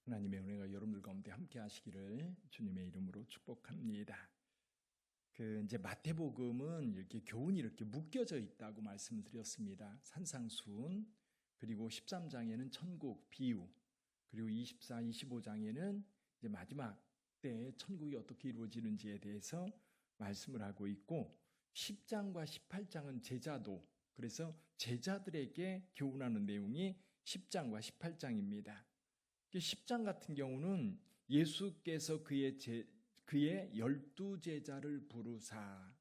하나님의 은혜가 여러분들 가운데 함께 하시기를 주님의 이름으로 축복합니다. 이제 마태복음은 이렇게 교훈이 이렇게 묶여져 있다고 말씀을 드렸습니다. 산상수훈, 그리고 13장에는 천국 비유, 그리고 24, 25장에는 이제 마지막 때 천국이 어떻게 이루어지는지에 대해서 말씀을 하고 있고, 10장과 18장은 제자도, 그래서 제자들에게 교훈하는 내용이 10장과 18장입니다. 10장 같은 경우는 예수께서 그의 12제자를 부르사,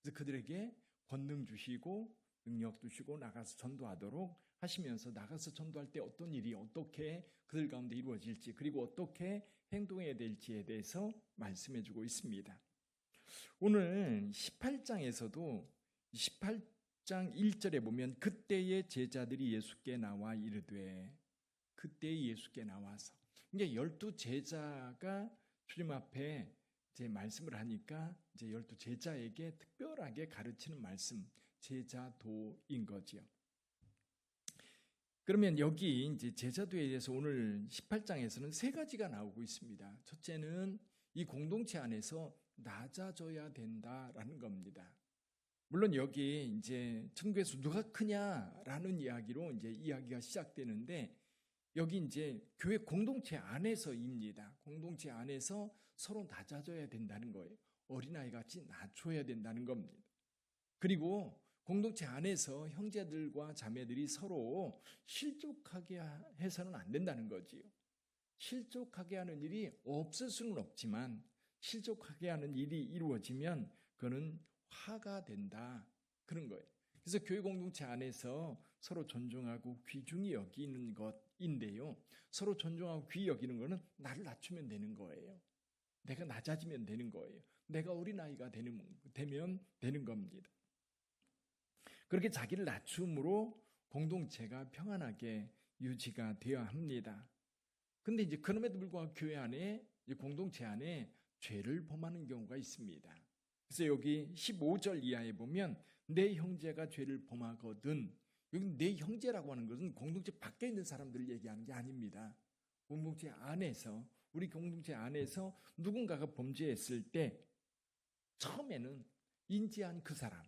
그래서 그들에게 권능 주시고 능력 주시고 나가서 전도하도록 하시면서, 나가서 전도할 때 어떤 일이 어떻게 그들 가운데 이루어질지, 그리고 어떻게 행동해야 될지에 대해서 말씀해 주고 있습니다. 오늘 18장에서도 18장 1절에 보면 그때의 제자들이 예수께 나와 이르되, 그때 예수께 나와서, 이게 12제자가 주님 앞에 이제 말씀을 하니까 이제 12제자에게 특별하게 가르치는 말씀, 제자도인 거지요. 그러면 여기 이제 제자도에 대해서 오늘 18장에서는 세 가지가 나오고 있습니다. 첫째는 이 공동체 안에서 낮아져야 된다라는 겁니다. 물론 여기 이제 천국에서 누가 크냐라는 이야기로 이제 이야기가 시작되는데, 여기 이제 교회 공동체 안에서입니다. 공동체 안에서 서로 낮아져야 된다는 거예요. 어린아이 같이 낮춰야 된다는 겁니다. 그리고 공동체 안에서 형제들과 자매들이 서로 실족하게 해서는 안 된다는 거지요. 실족하게 하는 일이 없을 수는 없지만, 실족하게 하는 일이 이루어지면 그거는 화가 된다, 그런 거예요. 그래서 교회 공동체 안에서 서로 존중하고 귀중히 여기는 것인데요, 서로 존중하고 귀히 여기는 것은 나를 낮추면 되는 거예요. 내가 낮아지면 되는 거예요. 내가 어린아이가 되면 되는 겁니다. 그렇게 자기를 낮춤으로 공동체가 평안하게 유지가 되어야 합니다. 근데 이제 그럼에도 불구하고 교회 안에, 공동체 안에 죄를 범하는 경우가 있습니다. 그래서 여기 15절 이하에 보면 내 형제가 죄를 범하거든, 여기 내 형제라고 하는 것은 공동체 밖에 있는 사람들을 얘기하는 게 아닙니다. 공동체 안에서, 우리 공동체 안에서 누군가가 범죄했을 때 처음에는 인지한 그 사람,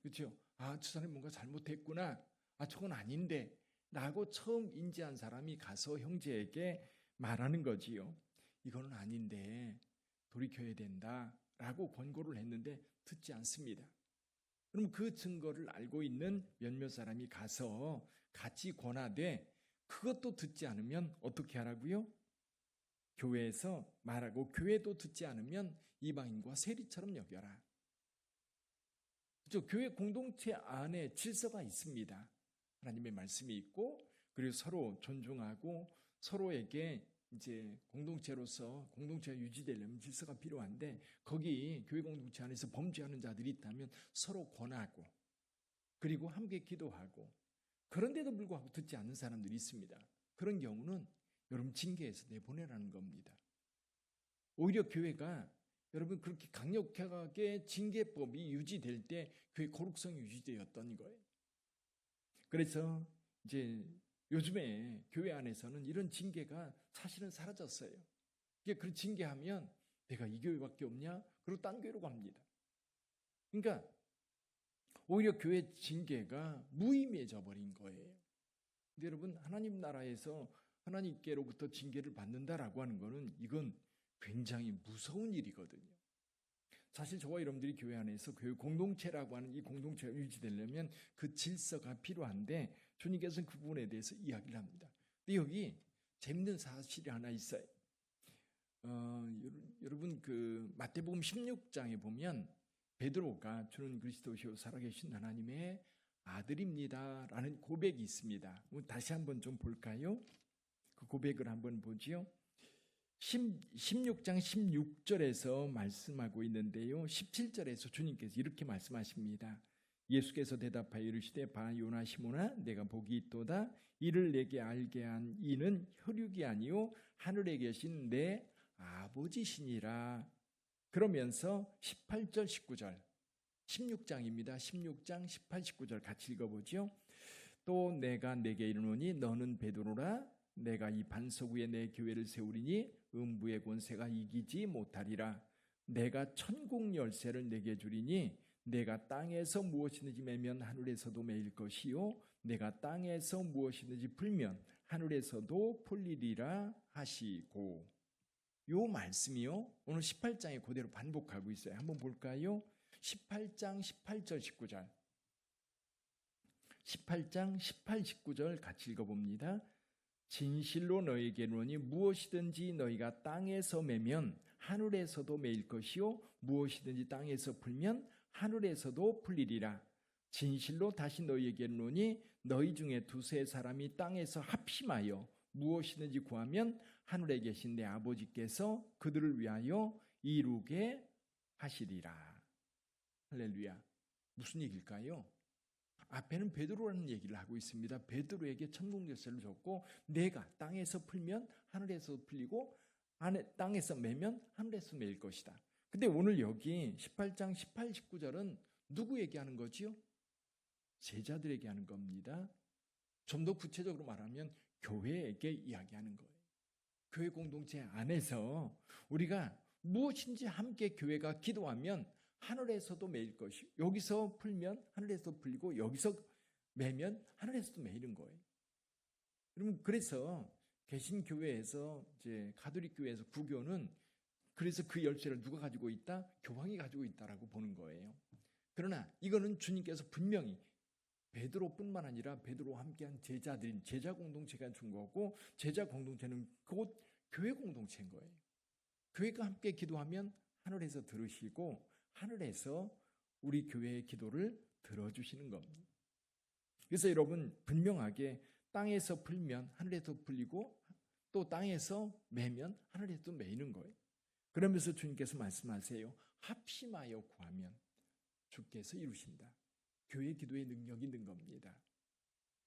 그렇죠? 아, 저 사람이 뭔가 잘못했구나, 아, 저건 아닌데 라고 처음 인지한 사람이 가서 형제에게 말하는 거지요. 이거는 아닌데 돌이켜야 된다 라고 권고를 했는데 듣지 않습니다. 그럼 그 증거를 알고 있는 몇몇 사람이 가서 같이 권하되, 그것도 듣지 않으면 어떻게 하라고요? 교회에서 말하고, 교회도 듣지 않으면 이방인과 세리처럼 여겨라. 그렇죠? 교회 공동체 안에 질서가 있습니다. 하나님의 말씀이 있고, 그리고 서로 존중하고 서로에게 이제 공동체로서 공동체가 유지되려면 질서가 필요한데, 거기 교회 공동체 안에서 범죄하는 자들이 있다면 서로 권하고, 그리고 함께 기도하고, 그런데도 불구하고 듣지 않는 사람들이 있습니다. 그런 경우는 여러분 징계해서 내보내라는 겁니다. 오히려 교회가 여러분 그렇게 강력하게 징계법이 유지될 때 교회 거룩성이 유지되었던 거예요. 그래서 이제 요즘에 교회 안에서는 이런 징계가 사실은 사라졌어요. 그 징계하면 내가 이 교회밖에 없냐? 그리고 딴 교회로 갑니다. 그러니까 오히려 교회 징계가 무의미해져 버린 거예요. 근데 여러분, 하나님 나라에서 하나님께로부터 징계를 받는다라고 하는 거는, 이건 굉장히 무서운 일이거든요. 사실 저와 여러분들이 교회 안에서 교회 공동체라고 하는 이 공동체가 유지되려면 그 질서가 필요한데, 주님께서는 그 부분에 대해서 이야기를 합니다. 근데 여기 재밌는 사실이 하나 있어요. 여러분 마태복음 16장에 보면 베드로가 주는 그리스도시요 살아계신 하나님의 아들입니다라는 고백이 있습니다. 다시 한번 좀 볼까요? 그 고백을 한번 보지요. 16장 16절에서 말씀하고 있는데요, 17절에서 주님께서 이렇게 말씀하십니다. 예수께서 대답하여 이르시되 바 요나 시몬아, 내가 복이 있도다. 이를 내게 알게 한 이는 혈육이 아니요 하늘에 계신 내 아버지시니라. 그러면서 18절 19절, 16장입니다. 16장 18, 19절 같이 읽어보죠. 또 내가 내게 이르노니 너는 베드로라, 내가 이 반석 위에 내 교회를 세우리니 음부의 권세가 이기지 못하리라. 내가 천국 열쇠를 내게 주리니 내가 땅에서 무엇이든지 매면 하늘에서도 매일 것이요 내가 땅에서 무엇이든지 풀면 하늘에서도 풀리리라 하시고. 요 말씀이요 오늘 18장에 그대로 반복하고 있어요. 한번 볼까요? 18장 18절 19절 18장 18, 19절 같이 읽어봅니다. 진실로 너희에게 이르노니 무엇이든지 너희가 땅에서 매면 하늘에서도 매일 것이요 무엇이든지 땅에서 풀면 하늘에서도 풀리리라. 진실로 다시 너희에게 이르노니 너희 중에 두세 사람이 땅에서 합심하여 무엇이든지 구하면 하늘에 계신 내 아버지께서 그들을 위하여 이루게 하시리라. 할렐루야. 무슨 얘기일까요? 앞에는 베드로라는 얘기를 하고 있습니다. 베드로에게 천국 열쇠를 줬고 내가 땅에서 풀면 하늘에서 풀리고 땅에서 매면 하늘에서 매일 것이다. 근데 오늘 여기 18장 18, 19절은 누구 얘기하는 거지요? 제자들에게 하는 겁니다. 좀 더 구체적으로 말하면 교회에게 이야기하는 거예요. 교회 공동체 안에서 우리가 무엇인지 함께 교회가 기도하면 하늘에서도 매일 것이 여기서 풀면 하늘에서 풀리고 여기서 매면 하늘에서도 매이는 거예요. 여러분 그래서 개신교회에서 이제 가톨릭 교회에서 구교는 그래서 그 열쇠를 누가 가지고 있다? 교황이 가지고 있다라고 보는 거예요. 그러나 이거는 주님께서 분명히 베드로뿐만 아니라 베드로와 함께한 제자들인 제자 공동체가 준 거고 제자 공동체는 곧 교회 공동체인 거예요. 교회가 함께 기도하면 하늘에서 들으시고 하늘에서 우리 교회의 기도를 들어주시는 겁니다. 그래서 여러분 분명하게 땅에서 풀면 하늘에서 풀리고 또 땅에서 매면 하늘에서 매이는 거예요. 그러면서 주님께서 말씀하세요. 합심하여 구하면 주께서 이루신다. 교회 기도의 능력이 있는 겁니다.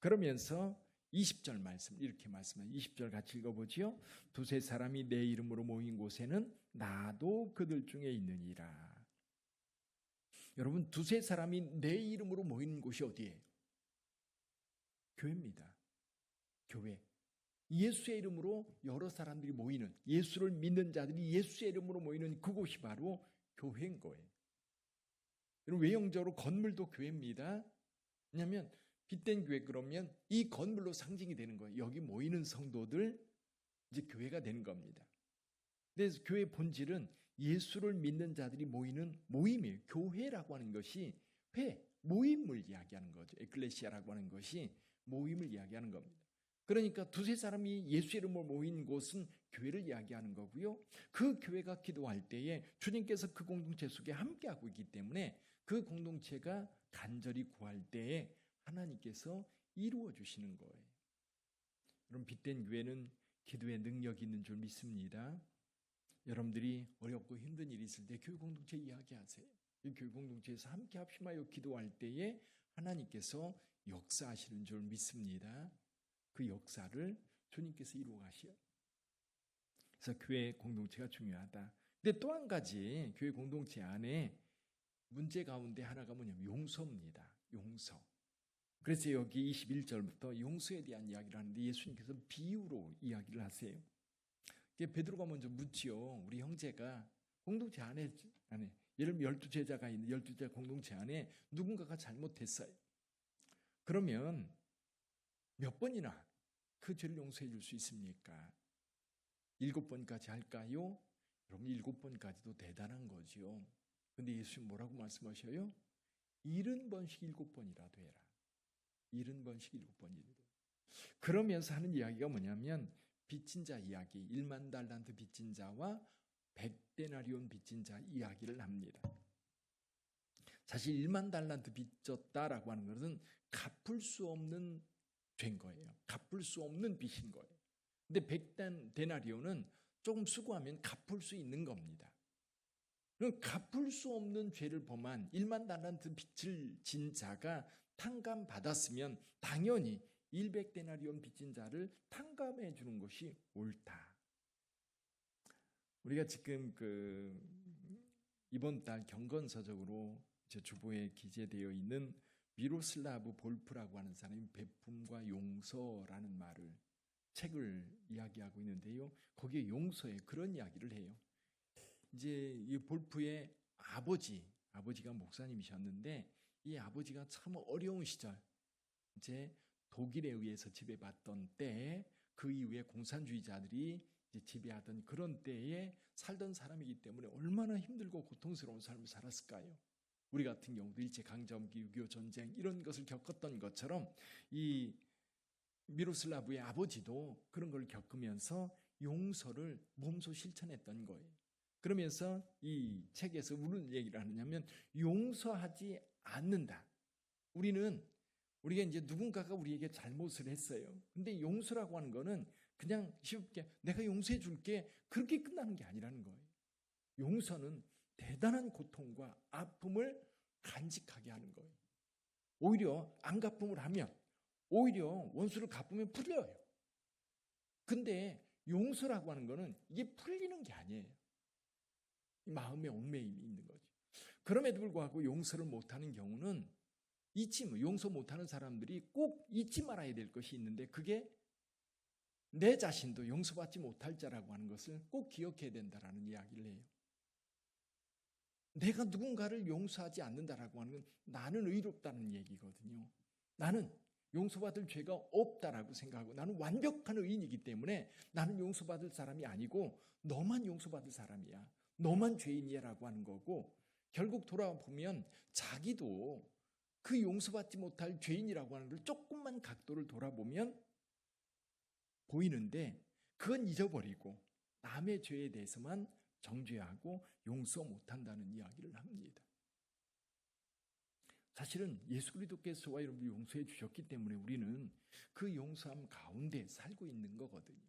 그러면서 20절 말씀 이렇게 말씀해요. 20절 같이 읽어보지요. 두세 사람이 내 이름으로 모인 곳에는 나도 그들 중에 있느니라. 여러분 두세 사람이 내 이름으로 모이는 곳이 어디예요? 교회입니다. 교회. 예수의 이름으로 여러 사람들이 모이는 예수를 믿는 자들이 예수의 이름으로 모이는 그곳이 바로 교회인 거예요. 여러분 외형적으로 건물도 교회입니다. 왜냐하면 빛된 교회 그러면 이 건물로 상징이 되는 거예요. 여기 모이는 성도들 이제 교회가 되는 겁니다. 그래서 교회의 본질은 예수를 믿는 자들이 모이는 모임이에요. 교회라고 하는 것이 모임을 이야기하는 거죠. 에클레시아라고 하는 것이 모임을 이야기하는 겁니다. 그러니까 두세 사람이 예수 이름으로 모인 곳은 교회를 이야기하는 거고요. 그 교회가 기도할 때에 주님께서 그 공동체 속에 함께하고 있기 때문에 그 공동체가 간절히 구할 때에 하나님께서 이루어 주시는 거예요. 여러분 빛된 교회는 기도의 능력이 있는 줄 믿습니다. 여러분들이 어렵고 힘든 일이 있을 때 교회 공동체 이야기하세요. 이 교회 공동체에서 함께 합심하여 기도할 때에 하나님께서 역사하시는 줄 믿습니다. 그 역사를 주님께서 이루어 가시요. 그래서 교회 공동체가 중요하다. 근데 또 한 가지 교회 공동체 안에 문제 가운데 하나가 뭐냐면 용서입니다. 용서. 그래서 여기 21절부터 용서에 대한 이야기를 하는데 예수님께서 비유로 이야기를 하세요. 베드로가 먼저 묻지요. 우리 형제가 공동체 안에 예를 들면 12제자가 있는 12제자 공동체 안에 누군가가 잘못했어요. 그러면 몇 번이나 그 죄를 용서해 줄 수 있습니까? 7번까지 할까요? 여러분 7번까지도 대단한 거죠. 근데 예수님 뭐라고 말씀하셔요? 70번씩 7번이라도 해라. 70번씩 7번이라도. 그러면서 하는 이야기가 뭐냐면 빚진 자 이야기, 1만 달란트 빚진 자와 100데나리온 빚진 자 이야기를 합니다. 사실 1만 달란트 빚졌다라고 하는 것은 갚을 수 없는 죄인 거예요. 갚을 수 없는 빚인 거예요. 근데 100데나리온은 조금 수고하면 갚을 수 있는 겁니다. 그럼 갚을 수 없는 죄를 범한 1만 달란트 빚을 진 자가 탕감받았으면 당연히 100데나리온 빚진 자를 탕감해 주는 것이 옳다. 우리가 지금 이번 달 경건서적으로 제 주보에 기재되어 있는 미로슬라브 볼프라고 하는 사람이 베품과 용서라는 말을 책을 이야기하고 있는데요. 거기에 용서의 그런 이야기를 해요. 이제 이 볼프의 아버지가 목사님이셨는데 이 아버지가 참 어려운 시절, 이제 독일에 의해서 지배받던 때에 그 이후에 공산주의자들이 이제 지배하던 그런 때에 살던 사람이기 때문에 얼마나 힘들고 고통스러운 삶을 살았을까요? 우리 같은 경우도 일제강점기, 6.25 전쟁 이런 것을 겪었던 것처럼 이 미로슬라브의 아버지도 그런 걸 겪으면서 용서를 몸소 실천했던 거예요. 그러면서 이 책에서 무슨 얘기를 하느냐면 용서하지 않는다. 우리가 이제 누군가가 우리에게 잘못을 했어요. 근데 용서라고 하는 거는 그냥 쉽게 내가 용서해 줄게 그렇게 끝나는 게 아니라는 거예요. 용서는 대단한 고통과 아픔을 간직하게 하는 거예요. 오히려 안 갚음을 하면 오히려 원수를 갚으면 풀려요. 근데 용서라고 하는 거는 이게 풀리는 게 아니에요. 마음의 얽매임이 있는 거죠. 그럼에도 불구하고 용서를 못하는 경우는 용서 못하는 사람들이 꼭 잊지 말아야 될 것이 있는데 그게 내 자신도 용서받지 못할 자라고 하는 것을 꼭 기억해야 된다라는 이야기를 해요. 내가 누군가를 용서하지 않는다라고 하는 건 나는 의롭다는 얘기거든요. 나는 용서받을 죄가 없다라고 생각하고 나는 완벽한 의인이기 때문에 나는 용서받을 사람이 아니고 너만 용서받을 사람이야. 너만 죄인이야 라고 하는 거고 결국 돌아보면 자기도 그 용서받지 못할 죄인이라고 하는 걸 조금만 각도를 돌아보면 보이는데 그건 잊어버리고 남의 죄에 대해서만 정죄하고 용서 못한다는 이야기를 합니다. 사실은 예수 그리스도께서 저와 여러분을 용서해 주셨기 때문에 우리는 그 용서함 가운데 살고 있는 거거든요.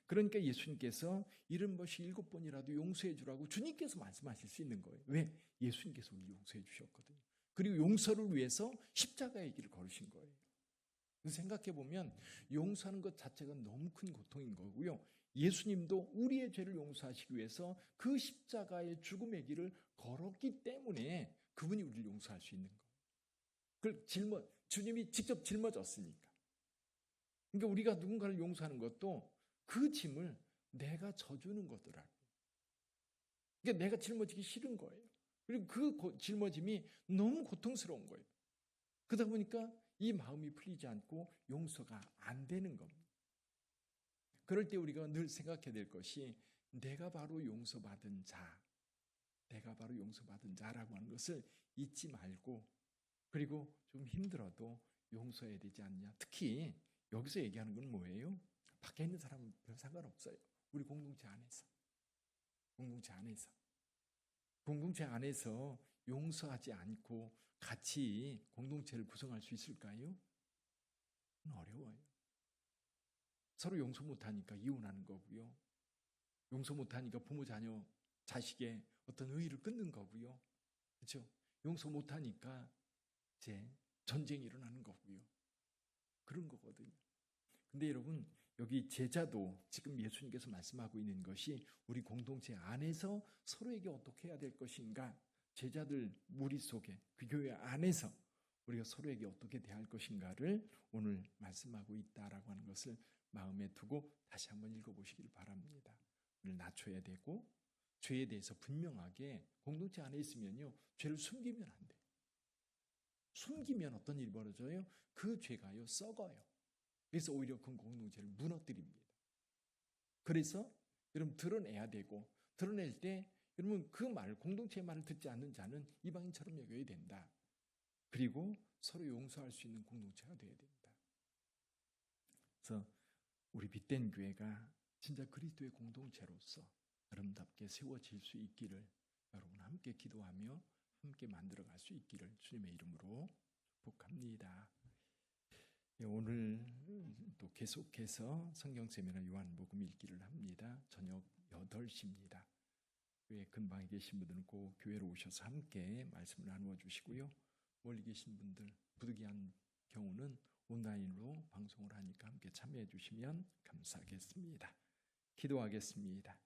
그러니까 예수님께서 70번씩 7번이라도 용서해 주라고 주님께서 말씀하실 수 있는 거예요. 왜? 예수님께서 우리를 용서해 주셨거든요. 그리고 용서를 위해서 십자가의 길을 걸으신 거예요. 생각해 보면 용서하는 것 자체가 너무 큰 고통인 거고요. 예수님도 우리의 죄를 용서하시기 위해서 그 십자가의 죽음의 길을 걸었기 때문에 그분이 우리를 용서할 수 있는 거예요. 그걸 주님이 직접 짊어졌으니까. 그러니까 우리가 누군가를 용서하는 것도 그 짐을 내가 져주는 거더라고요. 그러니까 내가 짊어지기 싫은 거예요. 그리고 그 짊어짐이 너무 고통스러운 거예요. 그러다 보니까 이 마음이 풀리지 않고 용서가 안 되는 겁니다. 그럴 때 우리가 늘 생각해야 될 것이 내가 바로 용서받은 자라고 하는 것을 잊지 말고 그리고 좀 힘들어도 용서해야 되지 않냐. 특히 여기서 얘기하는 건 뭐예요? 밖에 있는 사람은 별 상관없어요. 우리 공동체 안에서 용서하지 않고 같이 공동체를 구성할 수 있을까요? 어려워요. 서로 용서 못하니까 이혼하는 거고요. 용서 못하니까 부모, 자녀, 자식의 어떤 의의를 끊는 거고요. 그렇죠? 용서 못하니까 이제 전쟁이 일어나는 거고요. 그런 거거든요. 근데 여러분 여기 제자도 지금 예수님께서 말씀하고 있는 것이 우리 공동체 안에서 서로에게 어떻게 해야 될 것인가, 제자들 무리 속에 그 교회 안에서 우리가 서로에게 어떻게 대할 것인가를 오늘 말씀하고 있다라고 하는 것을 마음에 두고 다시 한번 읽어보시길 바랍니다. 우리를 낮춰야 되고 죄에 대해서 분명하게 공동체 안에 있으면요 죄를 숨기면 안 돼요. 숨기면 어떤 일이 벌어져요? 그 죄가요 썩어요. 그래서 오히려 그 공동체를 무너뜨립니다. 그래서 여러분 드러내야 되고 드러낼 때 여러분 그 말, 공동체의 말을 듣지 않는 자는 이방인처럼 여겨야 된다. 그리고 서로 용서할 수 있는 공동체가 되어야 된다. 그래서 우리 빛된 교회가 진짜 그리스도의 공동체로서 아름답게 세워질 수 있기를 여러분 함께 기도하며 함께 만들어갈 수 있기를 주님의 이름으로 축복합니다. 오늘 또 계속해서 성경 세미나 요한복음 읽기를 합니다. 저녁 8시입니다. 교회 근방에 계신 분들은 꼭 교회로 오셔서 함께 말씀을 나누어 주시고요. 멀리 계신 분들 부득이한 경우는 온라인으로 방송을 하니까 함께 참여해 주시면 감사하겠습니다. 기도하겠습니다.